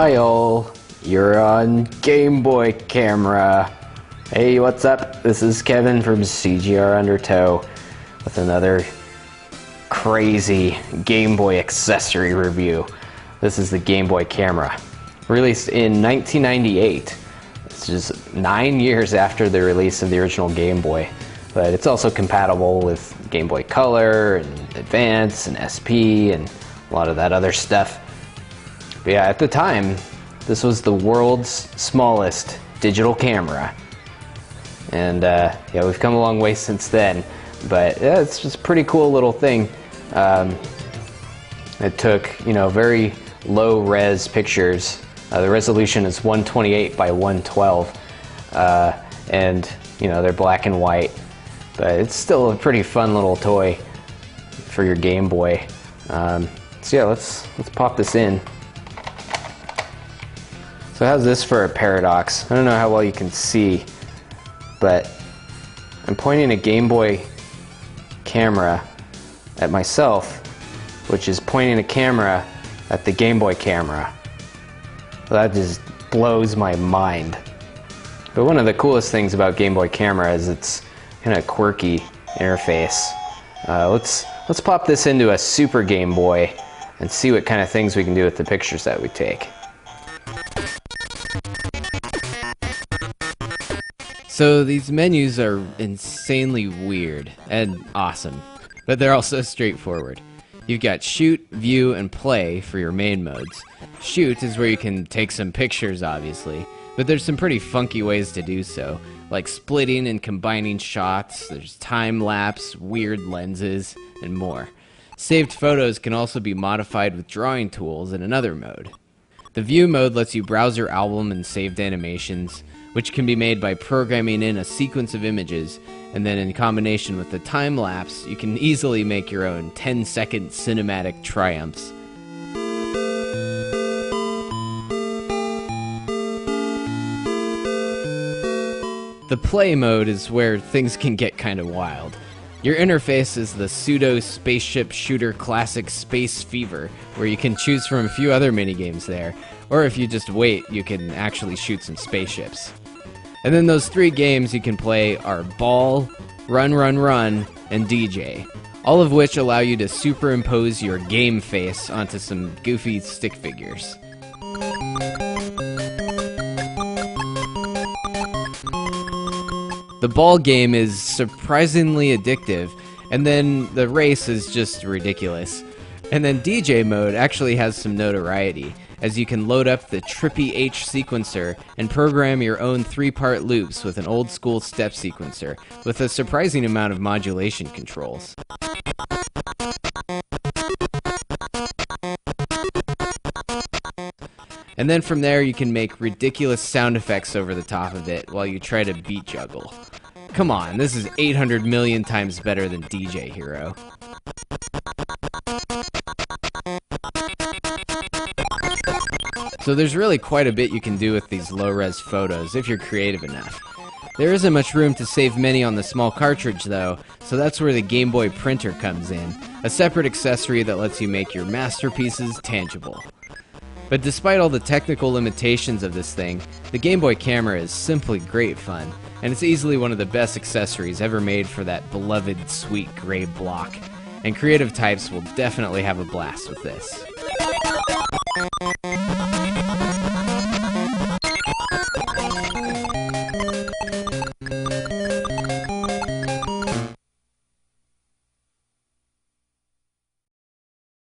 Kyle, you're on Game Boy camera. Hey, what's up? This is Kevin from CGR Undertow with another crazy Game Boy accessory review. This is the Game Boy camera. Released in 1998. It's just 9 years after the release of the original Game Boy. But it's also compatible with Game Boy Color and Advance and SP and a lot of that other stuff. But yeah, at the time, this was the world's smallest digital camera. And yeah, we've come a long way since then. But yeah, it's just a pretty cool little thing. It took, very low res pictures. The resolution is 128 by 112. And, they're black and white. But it's still a pretty fun little toy for your Game Boy. So yeah, let's pop this in. So how's this for a paradox? I don't know how well you can see, but I'm pointing a Game Boy camera at myself, which is pointing a camera at the Game Boy camera. That just blows my mind. But one of the coolest things about Game Boy camera is its kind of quirky interface. Let's pop this into a Super Game Boy and see what kind of things we can do with the pictures that we take. So these menus are insanely weird and awesome, but they're also straightforward. You've got shoot, view, and play for your main modes. Shoot is where you can take some pictures, obviously, but there's some pretty funky ways to do so, like splitting and combining shots, there's time-lapse, weird lenses, and more. Saved photos can also be modified with drawing tools in another mode. The view mode lets you browse your album and saved animations, which can be made by programming in a sequence of images, and then in combination with the time-lapse, you can easily make your own 10-second cinematic triumphs. The play mode is where things can get kind of wild. Your interface is the pseudo spaceship shooter classic Space Fever, where you can choose from a few other minigames there, or if you just wait, you can actually shoot some spaceships. And then those 3 games you can play are Ball, Run Run Run, and DJ, all of which allow you to superimpose your game face onto some goofy stick figures. The Ball game is surprisingly addictive, and then the race is just ridiculous. And then DJ mode actually has some notoriety, as you can load up the Trippy H sequencer and program your own 3-part loops with an old school step sequencer, with a surprising amount of modulation controls. And then from there you can make ridiculous sound effects over the top of it while you try to beat juggle. Come on, this is 800 million times better than DJ Hero. So there's really quite a bit you can do with these low-res photos if you're creative enough. There isn't much room to save many on the small cartridge though, so that's where the Game Boy printer comes in, a separate accessory that lets you make your masterpieces tangible. But despite all the technical limitations of this thing, the Game Boy camera is simply great fun, and it's easily one of the best accessories ever made for that beloved sweet gray block. And creative types will definitely have a blast with this.